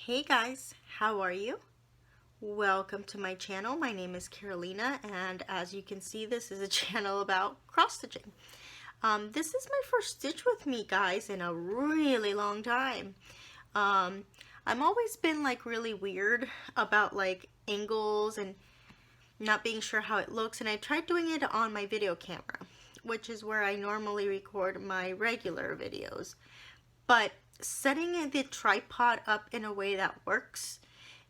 Hey guys, how are you? Welcome to my channel. My name is Carolina, and as you can see, this is a channel about cross stitching. This is my first stitch with me, guys, in a really long time. I'm always been like really weird about like angles and not being sure how it looks, and I tried doing it on my video camera, which is where I normally record my regular videos. But setting the tripod up in a way that works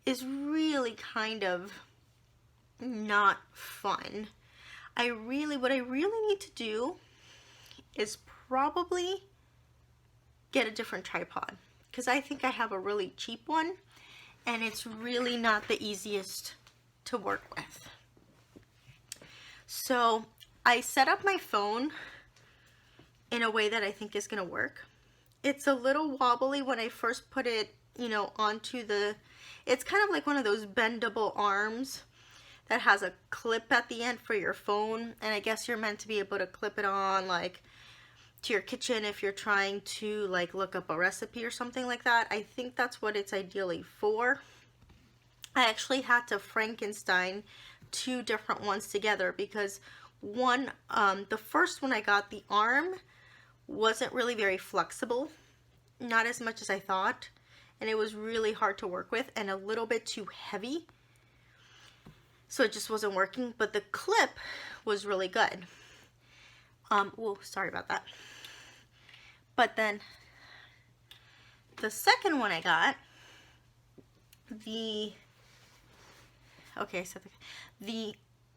is really kind of not fun. What I really need to do is probably get a different tripod, because I think I have a really cheap one and it's really not the easiest to work with. So I set up my phone in a way that I think is going to work. It's a little wobbly when I first put it, onto it's kind of like one of those bendable arms that has a clip at the end for your phone, and I guess you're meant to be able to clip it on like to your kitchen if you're trying to like look up a recipe or something like that. I think that's what it's ideally for. I actually had to Frankenstein two different ones together because one, the first one I got, the arm wasn't really very flexible, not as much as I thought, and it was really hard to work with and a little bit too heavy, so it just wasn't working. But the clip was really good. Whoa, sorry about that. But then the second one I got, the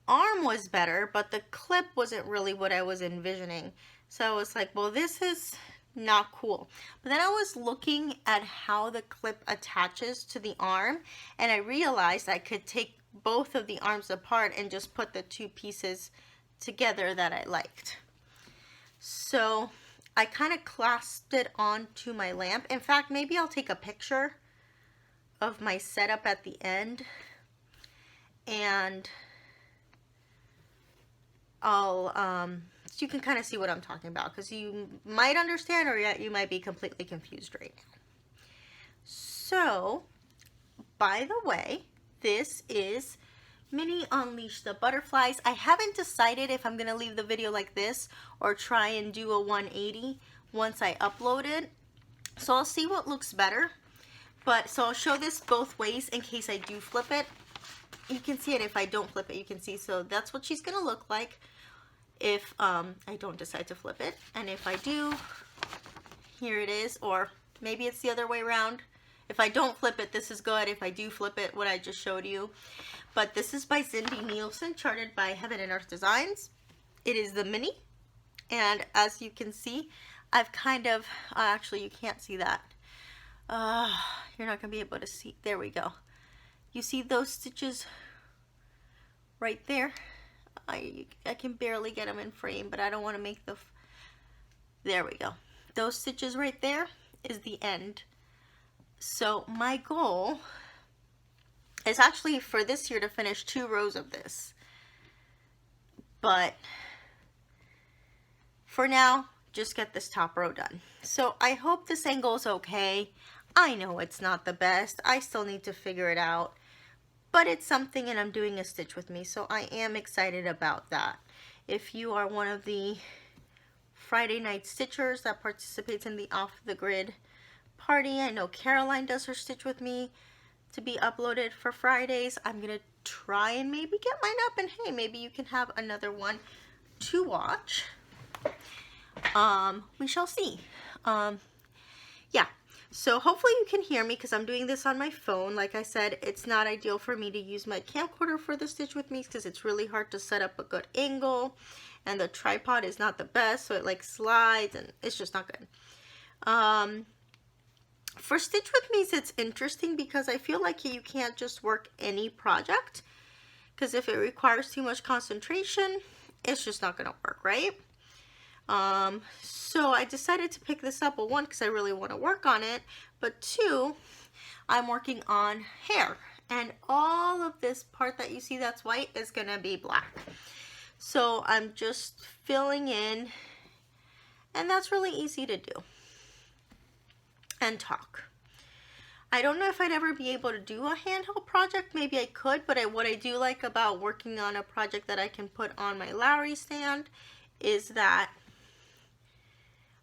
arm was better, but the clip wasn't really what I was envisioning. So I was like, well, this is not cool. But then I was looking at how the clip attaches to the arm, and I realized I could take both of the arms apart and just put the two pieces together that I liked. So I kind of clasped it onto my lamp. In fact, maybe I'll take a picture of my setup at the end, and I'll so you can kind of see what I'm talking about, because you might understand, or yet you might be completely confused right now. So, by the way, this is Mini Unleash the Butterflies. I haven't decided if I'm going to leave the video like this or try and do a 180 once I upload it. So I'll see what looks better. So I'll show this both ways in case I do flip it. You can see it. If I don't flip it, you can see. So that's what she's going to look like if I don't decide to flip it. And if I do, here it is. Or maybe it's the other way around. If I don't flip it, this is good. If I do flip it, what I just showed you. But this is by Cindy Nielsen, charted by Heaven and Earth Designs. It is the mini. And as you can see, I've kind of, actually you can't see that. You're not going to be able to see. There we go. You see those stitches right there? I can barely get them in frame, but I don't want to make there we go. Those stitches right there is the end. So my goal is actually for this year to finish 2 rows of this. But for now, just get this top row done. So I hope this angle is okay. I know it's not the best. I still need to figure it out. But it's something, and I'm doing a stitch with me, so I am excited about that. If you are one of the Friday night stitchers that participates in the Off the Grid party, I know Caroline does her stitch with me to be uploaded for Fridays. I'm going to try and maybe get mine up, and hey, maybe you can have another one to watch. We shall see. Yeah. So hopefully you can hear me, because I'm doing this on my phone. Like I said, it's not ideal for me to use my camcorder for the stitch with me, because it's really hard to set up a good angle, and the tripod is not the best, so it like slides and it's just not good. For stitch with me, it's interesting because I feel like you can't just work any project, because if it requires too much concentration, it's just not going to work, right? So I decided to pick this up, well, 1, because I really want to work on it, but 2, I'm working on hair, and all of this part that you see that's white is going to be black. So I'm just filling in, and that's really easy to do and talk. I don't know if I'd ever be able to do a handheld project. Maybe I could, but what I do like about working on a project that I can put on my Lowry stand is that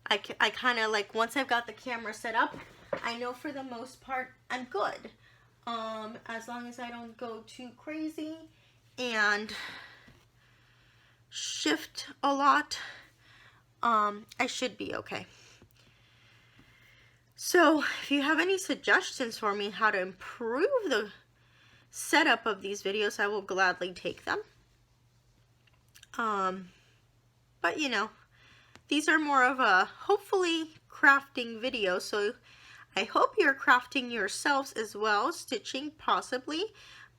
I kind of like, once I've got the camera set up, I know for the most part I'm good. As long as I don't go too crazy and shift a lot, I should be okay. So if you have any suggestions for me how to improve the setup of these videos, I will gladly take them. But you know, these are more of a hopefully crafting video, so I hope you're crafting yourselves as well, stitching possibly,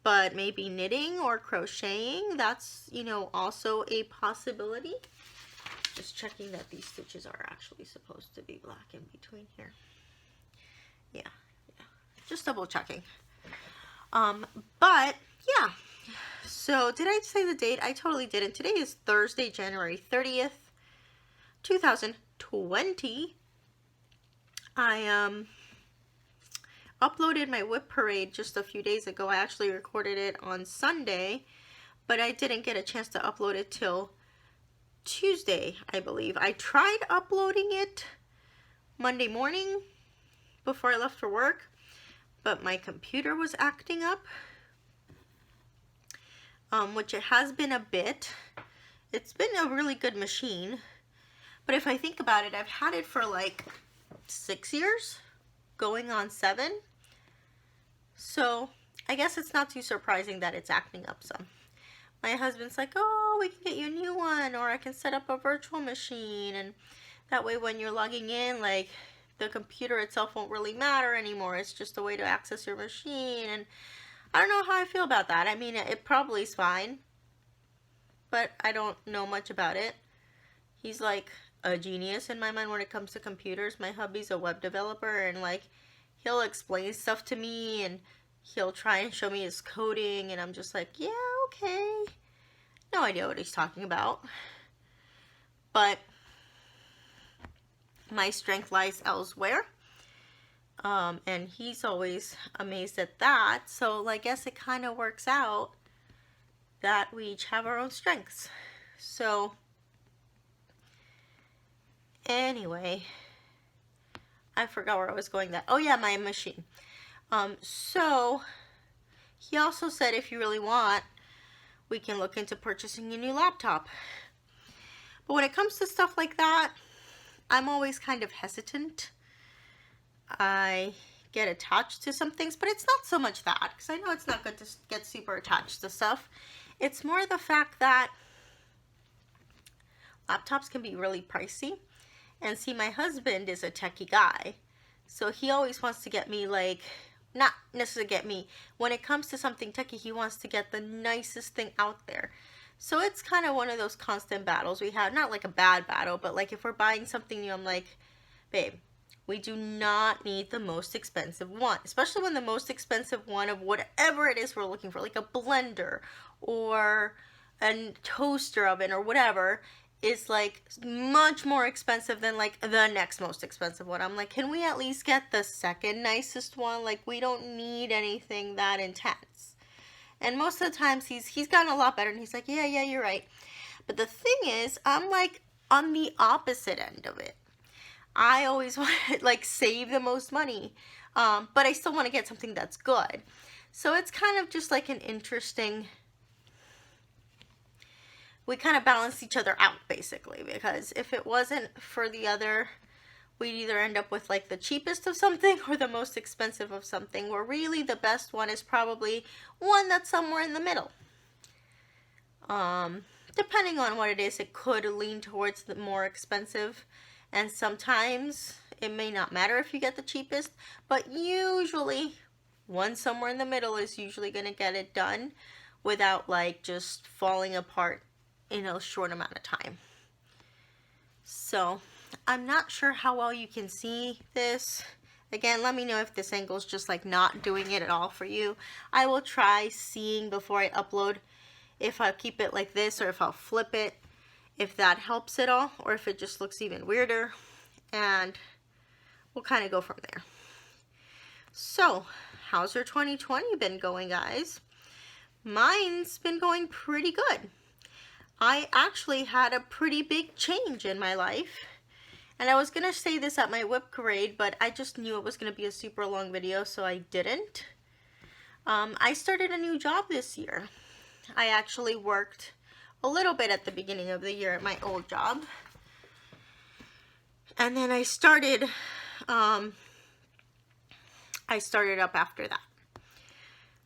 but maybe knitting or crocheting. That's, you know, also a possibility. Just checking that these stitches are actually supposed to be black in between here. Yeah, just double checking. But yeah, so did I say the date? I totally didn't. Today is Thursday, January 30th, 2020. I uploaded my whip parade just a few days ago. I actually recorded it on Sunday, but I didn't get a chance to upload it till Tuesday, I believe. I tried uploading it Monday morning before I left for work, but my computer was acting up, which it has been a bit. It's been a really good machine, but if I think about it, I've had it for like 6 years, going on 7. So I guess it's not too surprising that it's acting up some. My husband's like, oh, we can get you a new one, or I can set up a virtual machine, and that way when you're logging in, like, the computer itself won't really matter anymore. It's just a way to access your machine. And I don't know how I feel about that. I mean, it probably is fine, but I don't know much about it. He's like a genius in my mind when it comes to computers. My hubby's a web developer, and like, he'll explain stuff to me, and he'll try and show me his coding, and I'm just like, yeah, okay. No idea what he's talking about. But my strength lies elsewhere. And he's always amazed at that. So I guess it kind of works out that we each have our own strengths. So anyway, I forgot where I was going. Oh yeah, my machine. So he also said if you really want, we can look into purchasing a new laptop. But when it comes to stuff like that, I'm always kind of hesitant. I get attached to some things, but it's not so much that, because I know it's not good to get super attached to stuff. It's more the fact that laptops can be really pricey. And see, my husband is a techie guy, so he always wants to get me, like, not necessarily get me, when it comes to something techie, he wants to get the nicest thing out there. So it's kind of one of those constant battles we have. Not like a bad battle, but like if we're buying something new, I'm like, babe, we do not need the most expensive one. Especially when the most expensive one of whatever it is we're looking for, like a blender or a toaster oven or whatever, is like much more expensive than like the next most expensive one. I'm like, can we at least get the second nicest one? Like, we don't need anything that intense. And most of the times he's gotten a lot better, and he's like, yeah, you're right. But the thing is, I'm like on the opposite end of it. I always want to like save the most money, but I still want to get something that's good. So it's kind of just like an interesting, we kind of balance each other out basically, because if it wasn't for the other, we'd either end up with like the cheapest of something or the most expensive of something, where really the best one is probably one that's somewhere in the middle. Depending on what it is, it could lean towards the more expensive, and sometimes it may not matter if you get the cheapest, but usually one somewhere in the middle is usually going to get it done without like just falling apart in a short amount of time. So I'm not sure how well you can see this. Again, let me know if this angle is just like not doing it at all for you. I will try seeing before I upload if I'll keep it like this or if I'll flip it, if that helps at all, or if it just looks even weirder, and we'll kind of go from there. So, how's your 2020 been going, guys? Mine's been going pretty good. I actually had a pretty big change in my life. And I was going to say this at my whip parade, but I just knew it was going to be a super long video, so I didn't. I started a new job this year. I actually worked a little bit at the beginning of the year at my old job. And then I started up after that.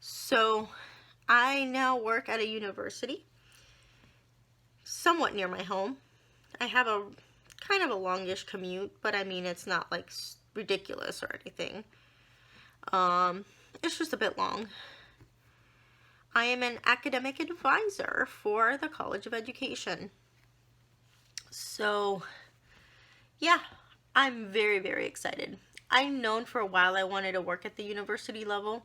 So I now work at a university, somewhat near my home. I have a kind of a longish commute, but I mean, it's not like ridiculous or anything. It's just a bit long. I am an academic advisor for the College of Education. So, yeah, I'm very, very excited. I've known for a while I wanted to work at the university level,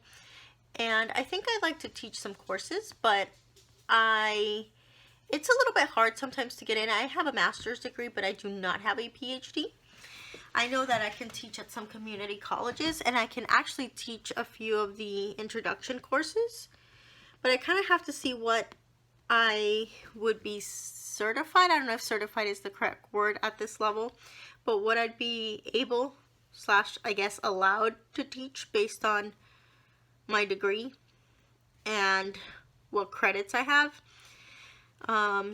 and I think I'd like to teach some courses, but it's a little bit hard sometimes to get in. I have a master's degree, but I do not have a PhD. I know that I can teach at some community colleges, and I can actually teach a few of the introduction courses, but I kind of have to see what I would be certified. I don't know if certified is the correct word at this level, but what I'd be able / I guess allowed to teach based on my degree and what credits I have.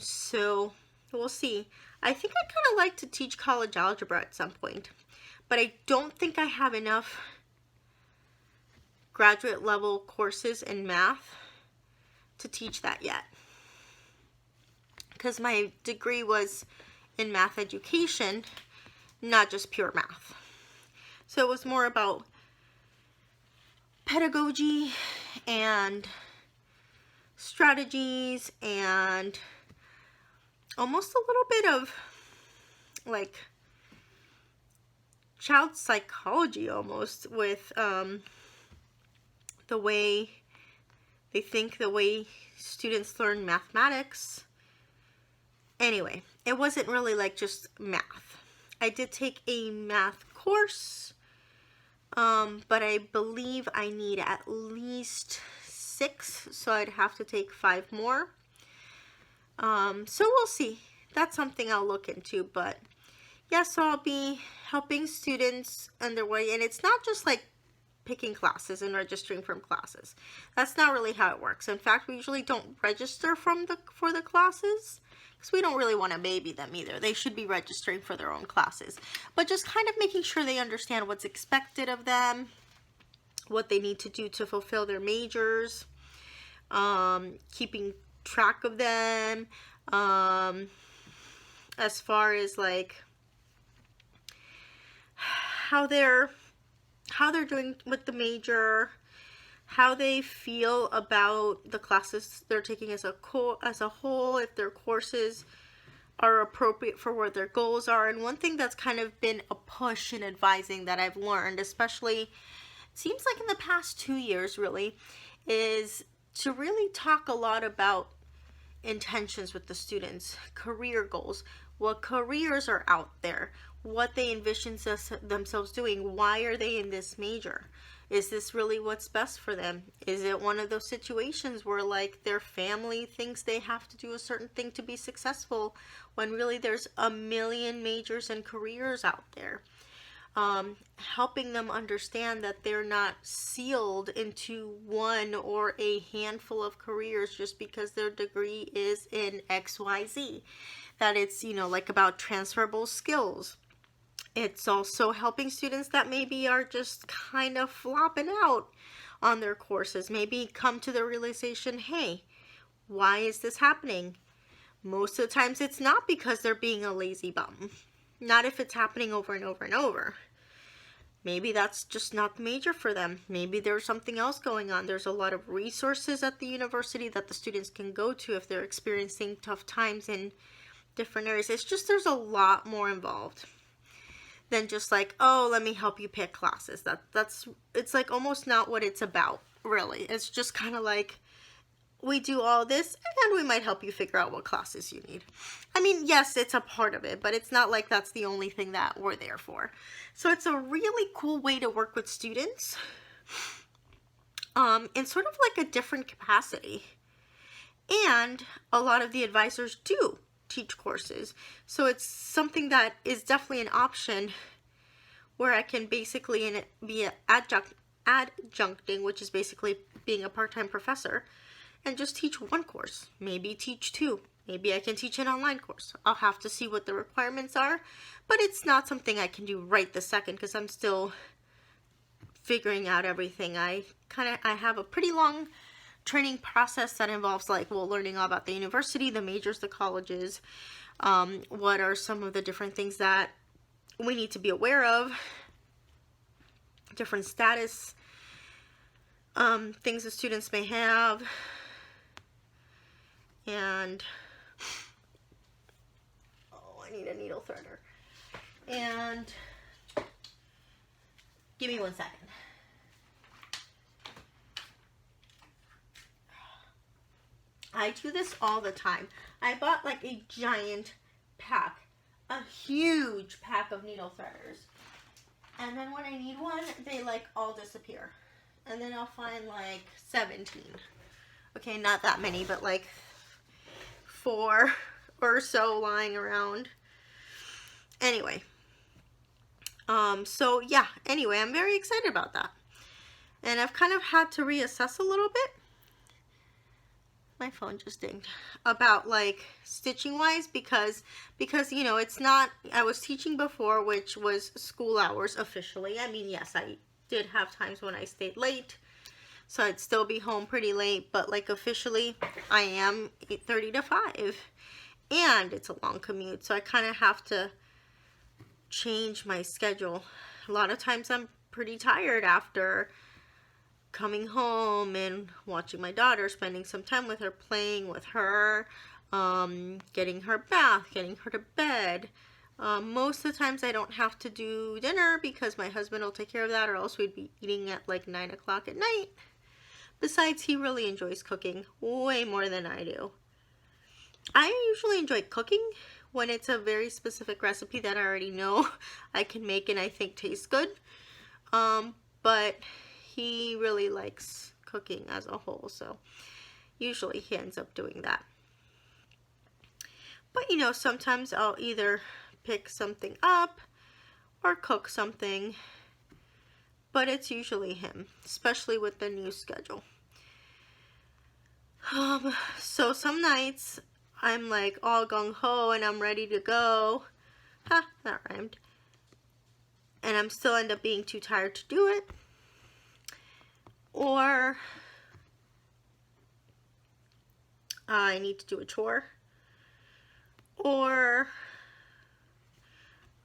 So we'll see. I think I'd kind of like to teach college algebra at some point, but I don't think I have enough graduate level courses in math to teach that yet, because my degree was in math education, not just pure math. So it was more about pedagogy and strategies and almost a little bit of like child psychology almost, with the way they think, the way students learn mathematics. Anyway, it wasn't really like just math. I did take a math course, but I believe I need at least 6, so I'd have to take 5 more. So we'll see. That's something I'll look into, but yeah, so I'll be helping students on their way, and it's not just like picking classes and registering from classes. That's not really how it works. In fact, we usually don't register for the classes, because we don't really want to baby them either. They should be registering for their own classes, but just kind of making sure they understand what's expected of them, what they need to do to fulfill their majors, keeping track of them, as far as like how they're doing with the major, how they feel about the classes they're taking as a whole, if their courses are appropriate for what their goals are. And one thing that's kind of been a push in advising that I've learned, especially it seems like in the past 2 years really, is to really talk a lot about intentions with the students, career goals, what careers are out there, what they envision themselves doing, why are they in this major, is this really what's best for them, is it one of those situations where like their family thinks they have to do a certain thing to be successful when really there's a million majors and careers out there. Helping them understand that they're not sealed into one or a handful of careers just because their degree is in XYZ. That it's, like about transferable skills. It's also helping students that maybe are just kind of flopping out on their courses. Maybe come to the realization, hey, why is this happening? Most of the times it's not because they're being a lazy bum. Not if it's happening over and over and over. Maybe that's just not the major for them. Maybe there's something else going on. There's a lot of resources at the university that the students can go to if they're experiencing tough times in different areas. It's just there's a lot more involved than just like, oh, let me help you pick classes. It's like almost not what it's about, really. It's just kind of like, we do all this and we might help you figure out what classes you need. I mean, yes, it's a part of it, but it's not like that's the only thing that we're there for. So it's a really cool way to work with students. in sort of like a different capacity. And a lot of the advisors do teach courses. So it's something that is definitely an option where I can basically be an adjuncting, which is basically being a part-time professor, and just teach one course, maybe teach two. Maybe I can teach an online course. I'll have to see what the requirements are, but it's not something I can do right this second because I'm still figuring out everything. I have a pretty long training process that involves learning all about the university, the majors, the colleges, what are some of the different things that we need to be aware of, different status, things the students may have, and I need a needle threader. And give me 1 second. I do this all the time. I bought like a giant pack, a huge pack of needle threaders. And then when I need one, they all disappear. And then I'll find 17. Okay, not that many, but 4 or so lying around. Anyway. So yeah, anyway, I'm very excited about that. And I've kind of had to reassess a little bit. My phone just dinged. About stitching wise because it's not, I was teaching before, which was school hours officially. I mean, yes, I did have times when I stayed late, so I'd still be home pretty late, but officially I am 8:30 to 5, and it's a long commute, so I kind of have to change my schedule. A lot of times I'm pretty tired after coming home and watching my daughter, spending some time with her, playing with her, getting her bath, getting her to bed. Most of the times I don't have to do dinner because my husband will take care of that, or else we'd be eating at 9 o'clock at night. Besides, he really enjoys cooking way more than I do. I usually enjoy cooking when it's a very specific recipe that I already know I can make and I think tastes good. But he really likes cooking as a whole, so usually he ends up doing that. But sometimes I'll either pick something up or cook something, but it's usually him, especially with the new schedule. So some nights I'm all gung-ho and I'm ready to go. Ha, that rhymed. And I'm still end up being too tired to do it. Or I need to do a chore. Or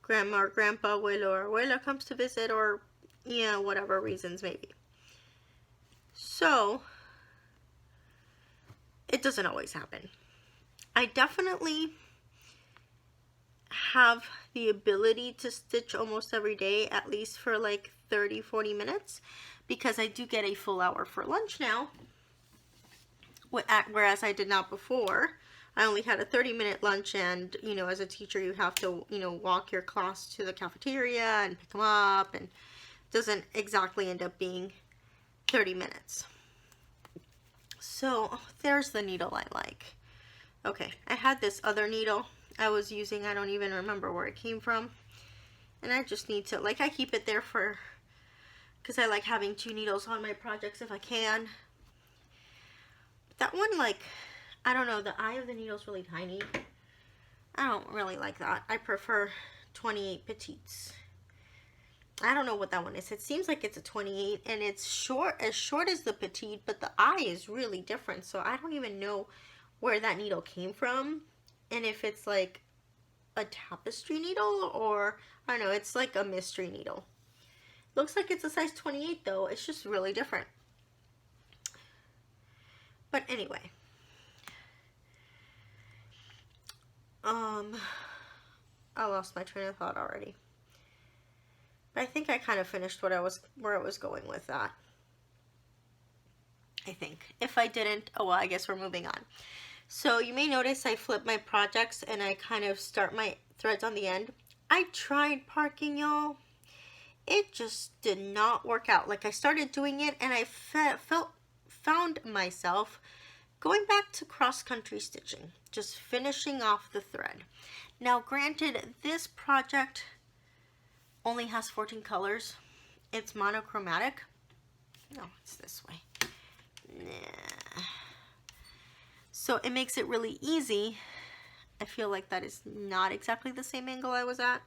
grandma or grandpa, abuelo or abuela comes to visit, or whatever reasons maybe. So it doesn't always happen. I definitely have the ability to stitch almost every day, at least for 30-40 minutes, because I do get a full hour for lunch now, whereas I did not before. I only had a 30-minute lunch, and as a teacher you have to walk your class to the cafeteria and pick them up, and it doesn't exactly end up being 30 minutes. So there's the needle I like. Okay, I had this other needle I was using. I don't even remember where it came from, and I just need to I keep it there because I like having 2 needles on my projects if I can. But that one, I don't know, the eye of the needle is really tiny. I don't really like that. I prefer 28 petites. I don't know what that one is. It seems like it's a 28, and it's as short as the petite, but the eye is really different, so I don't even know where that needle came from, and if it's a tapestry needle, or I don't know, it's a mystery needle. Looks like it's a size 28 though. It's just really different. But anyway, I lost my train of thought already. But I think I kind of finished where I was going with that. I think. If I didn't, oh well, I guess we're moving on. So you may notice I flip my projects and I kind of start my threads on the end. I tried parking, y'all. it just did not work out. Like, I started doing it and I found myself going back to cross-country stitching, just finishing off the thread. Now, granted, this project only has 14 colors. It's monochromatic. No, it's this way. Nah. So it makes it really easy. I feel like that is not exactly the same angle I was at.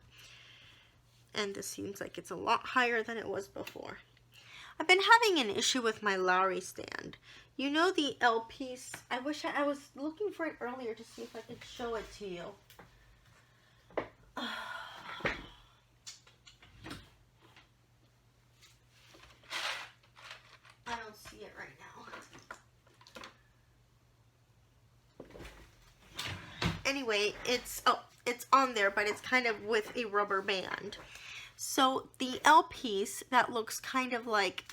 And this seems like it's a lot higher than it was before. I've been having an issue with my Lowry stand. You know the L piece? I wish I was looking for it earlier to see if I could show it to you. I don't see it right now. Anyway, it's on there, but it's kind of with a rubber band. So the L piece that looks kind of like,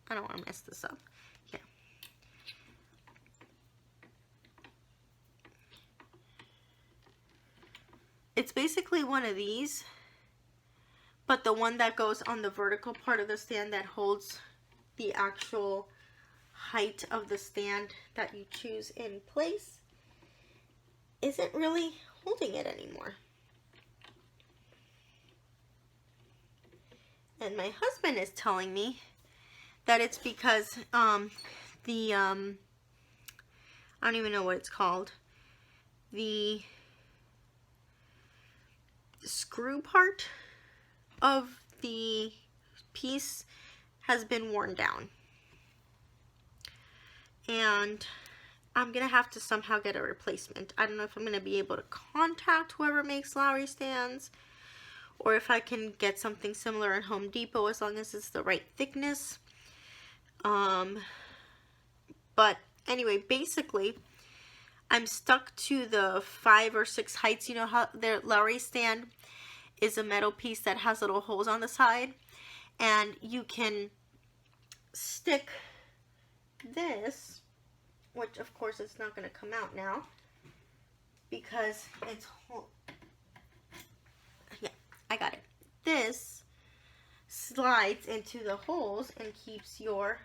I don't want to mess this up. Here. It's basically one of these, but the one that goes on the vertical part of the stand that holds the actual height of the stand that you choose in place isn't really holding it anymore. And my husband is telling me that it's because I don't even know what it's called, the screw part of the piece has been worn down, and I'm gonna have to somehow get a replacement. I don't know if I'm gonna be able to contact whoever makes Lowry stands, or if I can get something similar at Home Depot, as long as it's the right thickness. But anyway, basically, I'm stuck to the 5 or 6 heights. You know how their Lowry stand is a metal piece that has little holes on the side, and you can stick this, which of course it's not going to come out now because it's I got it. This slides into the holes and keeps your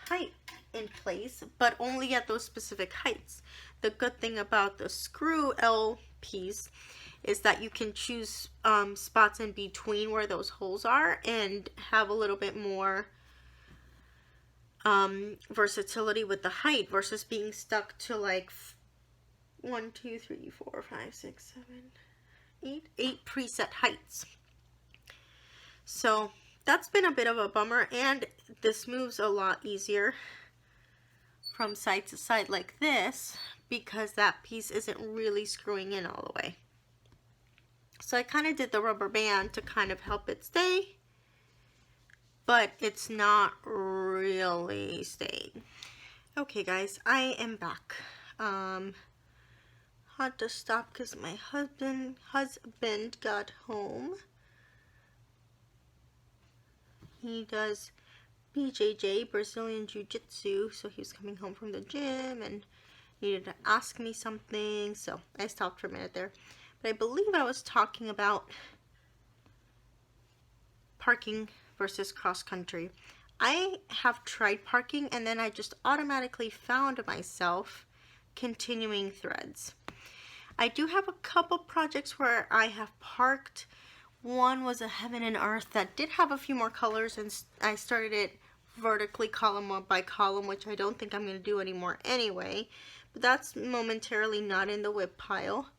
height in place, but only at those specific heights. The good thing about the screw L piece is that you can choose spots in between where those holes are and have a little bit more versatility with the height versus being stuck to like 1, 2, 3, 4, 5, 6, 7, 8 preset heights. So that's been a bit of a bummer, and this moves a lot easier from side to side like this because that piece isn't really screwing in all the way. So I kind of did the rubber band to kind of help it stay, but it's not really staying. Okay guys, I am back. Had to stop because my husband got home. He does BJJ, Brazilian Jiu-Jitsu, so he was coming home from the gym and needed to ask me something, so I stopped for a minute there. But I believe I was talking about parking versus cross-country. I have tried parking, and then I just automatically found myself continuing threads. I do have a couple projects where I have parked. One was a Heaven and Earth that did have a few more colors, and I started it vertically column by column, which I don't think I'm going to do anymore anyway. But that's momentarily not in the whip pile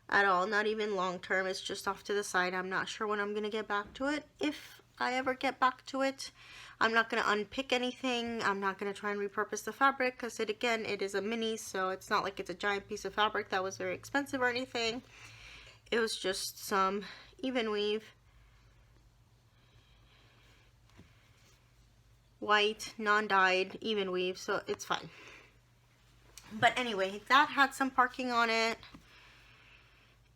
at all, not even long term. It's just off to the side. I'm not sure when I'm going to get back to it. If I ever get back to it, I'm not going to unpick anything. I'm not going to try and repurpose the fabric because it is a mini, so it's not like it's a giant piece of fabric that was very expensive or anything. It was just some even weave, white, non-dyed, even weave, so it's fine. But anyway, that had some parking on it.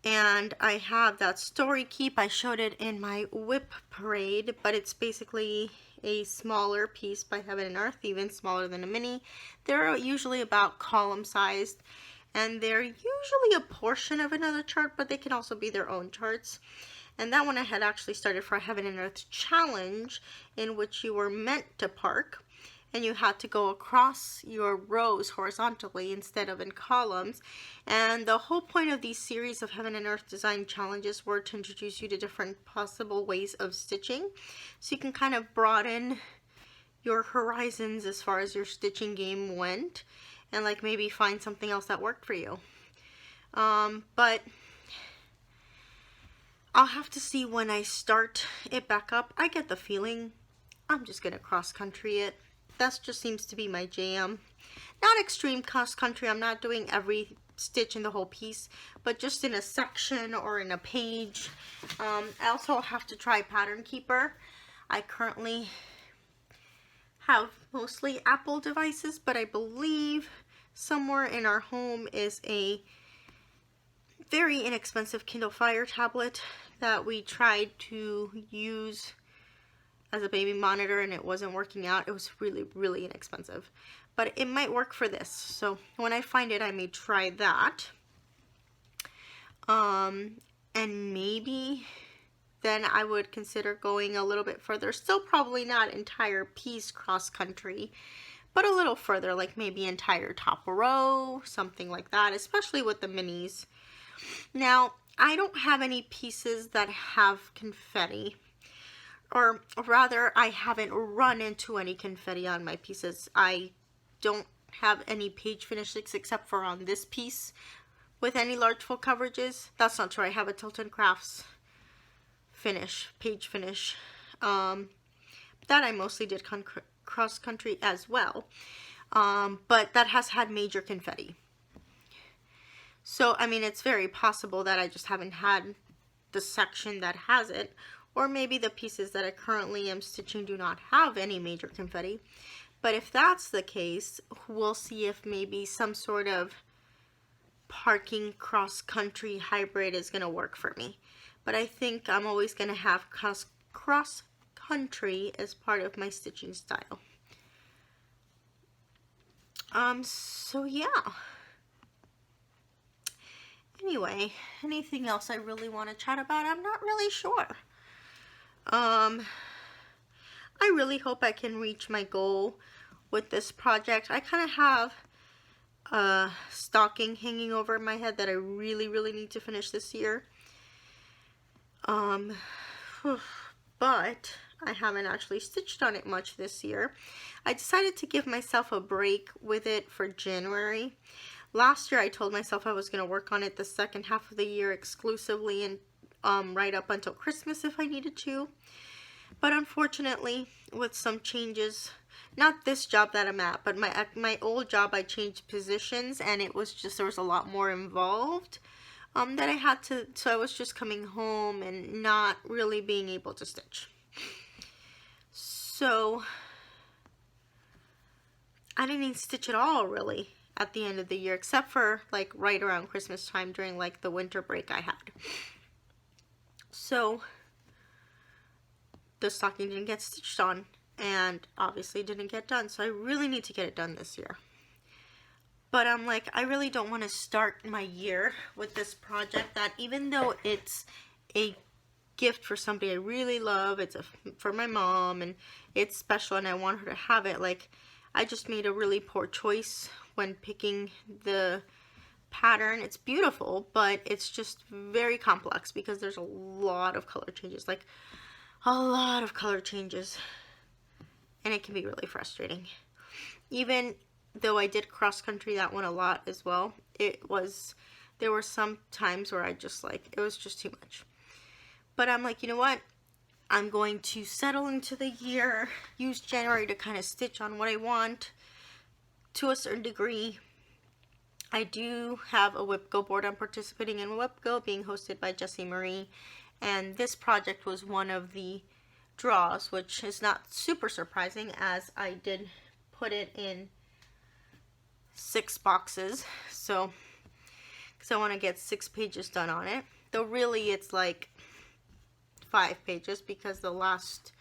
And I have that Story Keep. I showed it in my whip parade, but it's basically a smaller piece by Heaven and Earth, even smaller than a mini. They're usually about column sized, and they're usually a portion of another chart, but they can also be their own charts. And that one I had actually started for a Heaven and Earth challenge, in which you were meant to park and you had to go across your rows horizontally instead of in columns. And the whole point of these series of Heaven and Earth design challenges were to introduce you to different possible ways of stitching, so you can kind of broaden your horizons as far as your stitching game went, and like maybe find something else that worked for you. But I'll have to see when I start it back up. I get the feeling I'm just gonna cross country it. That just seems to be my jam. Not extreme cross country. I'm not doing every stitch in the whole piece, but just in a section or in a page. I also have to try Pattern Keeper. I currently have mostly Apple devices, but I believe somewhere in our home is a very inexpensive Kindle Fire tablet that we tried to use as a baby monitor and it wasn't working out. It was really, really inexpensive, but it might work for this. So when I find it, I may try that. And maybe then I would consider going a little bit further. Still probably not entire piece cross country, but a little further, like maybe entire top row, something like that, especially with the minis. Now, I don't have any pieces that have confetti, or rather, I haven't run into any confetti on my pieces. I don't have any page finishes except for on this piece with any large full coverages. That's not true. I have a Tilton Crafts finish, page finish. That I mostly did cross country as well. But that has had major confetti. So, I mean, it's very possible that I just haven't had the section that has it, or maybe the pieces that I currently am stitching do not have any major confetti. But if that's the case, we'll see if maybe some sort of parking cross-country hybrid is going to work for me. But I think I'm always going to have cross-country as part of my stitching style. So yeah. Anyway, anything else I really want to chat about? I'm not really sure. I really hope I can reach my goal with this project. I kind of have a stocking hanging over my head that I really, really need to finish this year. But I haven't actually stitched on it much this year. I decided to give myself a break with it for January. Last year I told myself I was going to work on it the second half of the year exclusively, and right up until Christmas if I needed to. But unfortunately, with some changes, not this job that I'm at, but my old job, I changed positions, and it was just, there was a lot more involved that I had to, so I was just coming home and not really being able to stitch. So I didn't even stitch at all really at the end of the year, except for like right around Christmas time during like the winter break I had. So the stocking didn't get stitched on and obviously didn't get done. So I really need to get it done this year. But I'm like, I really don't want to start my year with this project that, even though it's a gift for somebody I really love, it's for my mom and it's special and I want her to have it, like I just made a really poor choice when picking the pattern. It's beautiful, but it's just very complex because there's a lot of color changes, like a lot of color changes, and it can be really frustrating. Even though I did cross country that one a lot as well, there were some times where I just like, it was just too much. But I'm like, you know what? I'm going to settle into the year, use January to kind of stitch on what I want to a certain degree. I do have a WhipGo board. I'm participating in WhipGo, being hosted by Jessie Marie, and this project was one of the draws, which is not super surprising as I did put it in 6 boxes, so because I want to get 6 pages done on it, though really it's like 5 pages because the last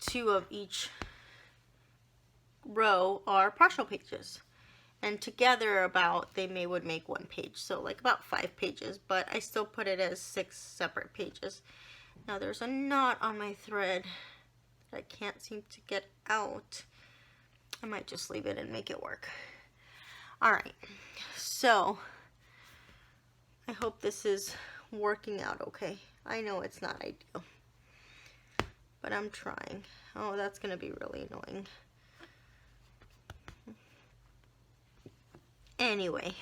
2 of each row are partial pages, and together they would make 1 page, so like about 5 pages, but I still put it as 6 separate pages. Now there's a knot on my thread that I can't seem to get out. I might just leave it and make it work. Alright, so I hope this is working out okay. I know it's not ideal, but I'm trying. Oh, that's going to be really annoying. Anyway,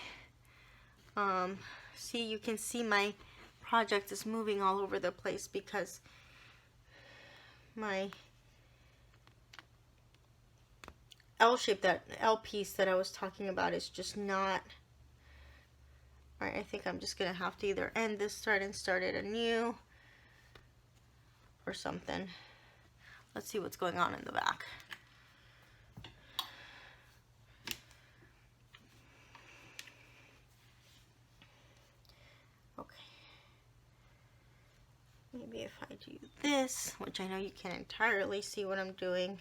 see, you can see my project is moving all over the place because my L shape, that L piece that I was talking about, is just not. Alright, I think I'm just going to have to either end this thread and start it anew or something. Let's see what's going on in the back. Okay. Maybe if I do this, which I know you can't entirely see what I'm doing.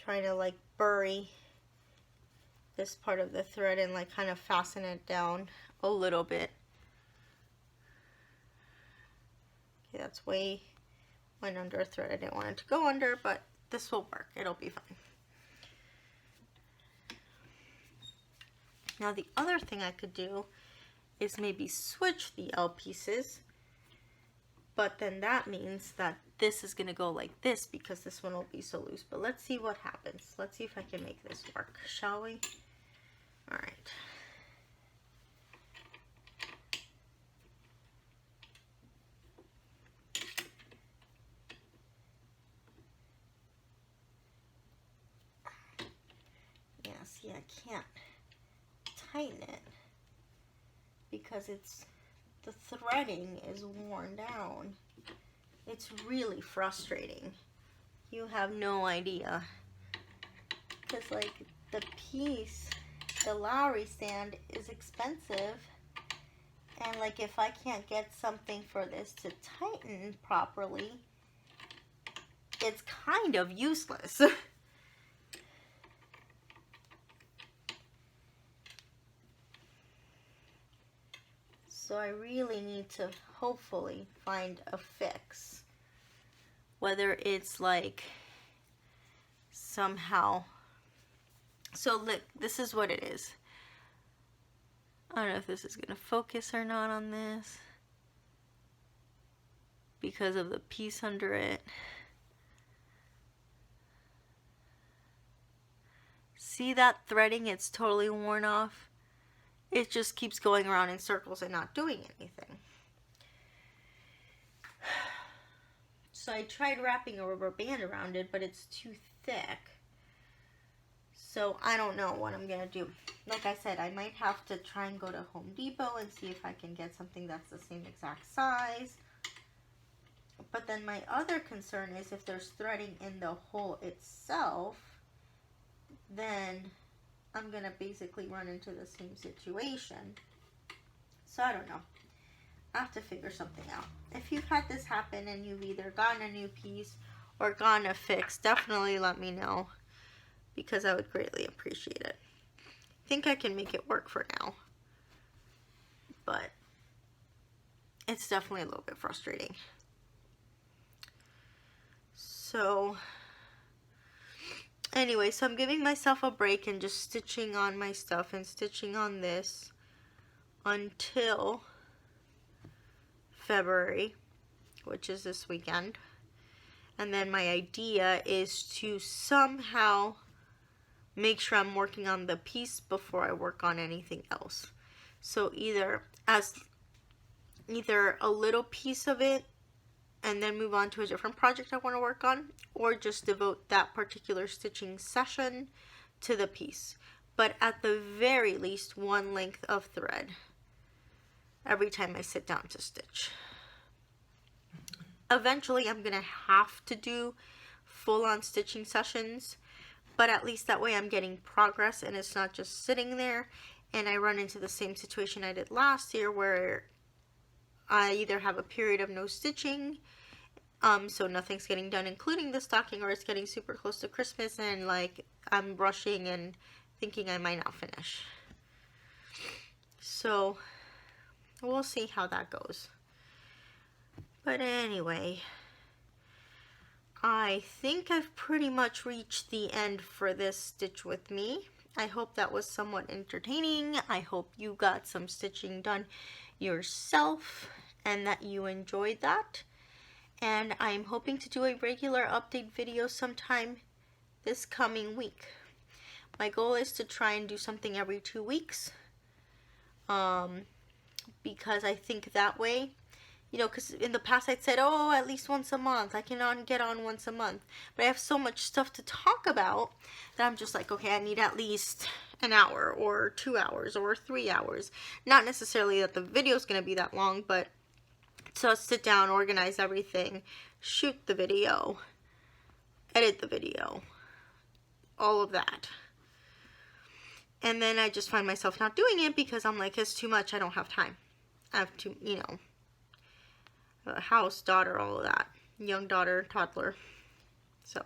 Try to like bury this part of the thread and like kind of fasten it down a little bit. Okay, that's went under a thread I didn't want it to go under, but this will work. It'll be fine. Now the other thing I could do is maybe switch the L pieces, but then that means that this is going to go like this because this one will be so loose. But let's see what happens. Let's see if I can make this work, shall we? All right. Yeah, see, I can't tighten it because the threading is worn down. It's really frustrating. You have no idea. Because like the piece, the Lowry stand is expensive, and like if I can't get something for this to tighten properly, it's kind of useless. So I really need to hopefully find a fix. Whether it's like somehow. So look, this is what it is. I don't know if this is going to focus or not on this because of the piece under it. See that threading? It's totally worn off. It just keeps going around in circles and not doing anything. So I tried wrapping a rubber band around it, but it's too thick. So I don't know what I'm going to do. Like I said, I might have to try and go to Home Depot and see if I can get something that's the same exact size. But then my other concern is if there's threading in the hole itself, then I'm going to basically run into the same situation. So I don't know. I have to figure something out. If you've had this happen and you've either gotten a new piece or gotten a fix, definitely let me know, because I would greatly appreciate it. I think I can make it work for now, but it's definitely a little bit frustrating. So anyway, so I'm giving myself a break and just stitching on my stuff and stitching on this until February, which is this weekend. And then my idea is to somehow make sure I'm working on the piece before I work on anything else. So either a little piece of it and then move on to a different project I want to work on, or just devote that particular stitching session to the piece. But at the very least, one length of thread every time I sit down to stitch. Eventually, I'm going to have to do full-on stitching sessions, but at least that way I'm getting progress and it's not just sitting there and I run into the same situation I did last year where I either have a period of no stitching So nothing's getting done, including the stocking, or it's getting super close to Christmas and like I'm rushing and thinking I might not finish. So we'll see how that goes. But anyway, I think I've pretty much reached the end for this Stitch With Me. I hope that was somewhat entertaining. I hope you got some stitching done yourself and that you enjoyed that. And I'm hoping to do a regular update video sometime this coming week. My goal is to try and do something every 2 weeks. Because I think that way, you know, because in the past I'd said, oh, at least once a month. I can get on once a month. But I have so much stuff to talk about that I'm just like, okay, I need at least an hour or 2 hours or 3 hours. Not necessarily that the video is going to be that long, but to sit down, organize everything, shoot the video, edit the video, all of that. And then I just find myself not doing it because I'm like, it's too much. I don't have time. I have to, you know, a house, daughter, all of that. Young daughter, toddler. So.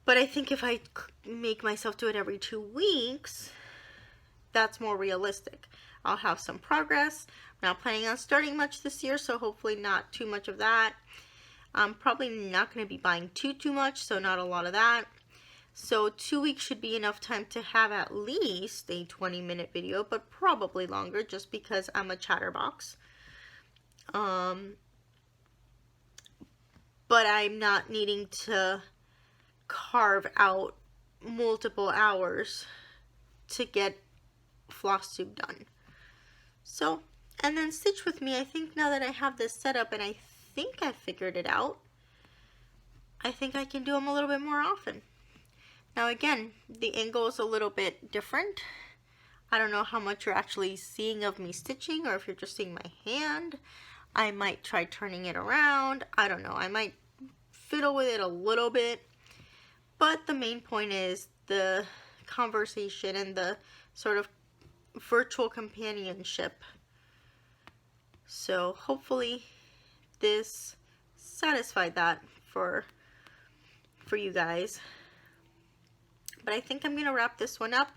But I think if I make myself do it every 2 weeks, that's more realistic. I'll have some progress. I'm not planning on starting much this year, so hopefully not too much of that. I'm probably not going to be buying too much, so not a lot of that. So 2 weeks should be enough time to have at least a 20-minute video, but probably longer just because I'm a chatterbox. But I'm not needing to carve out multiple hours to get floss tube done. So, and then Stitch With Me, I think now that I have this set up and I think I figured it out, I think I can do them a little bit more often. Now again, the angle is a little bit different. I don't know how much you're actually seeing of me stitching or if you're just seeing my hand. I might try turning it around. I don't know. I might fiddle with it a little bit. But the main point is the conversation and the sort of virtual companionship. So hopefully this satisfied that for you guys. But I think I'm going to wrap this one up.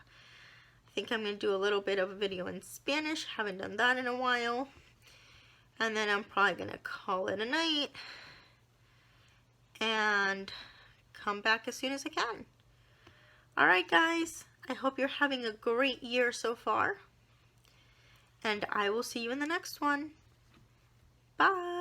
I think I'm going to do a little bit of a video in Spanish. Haven't done that in a while. And then I'm probably going to call it a night. And come back as soon as I can. Alright guys, I hope you're having a great year so far. And I will see you in the next one. Bye!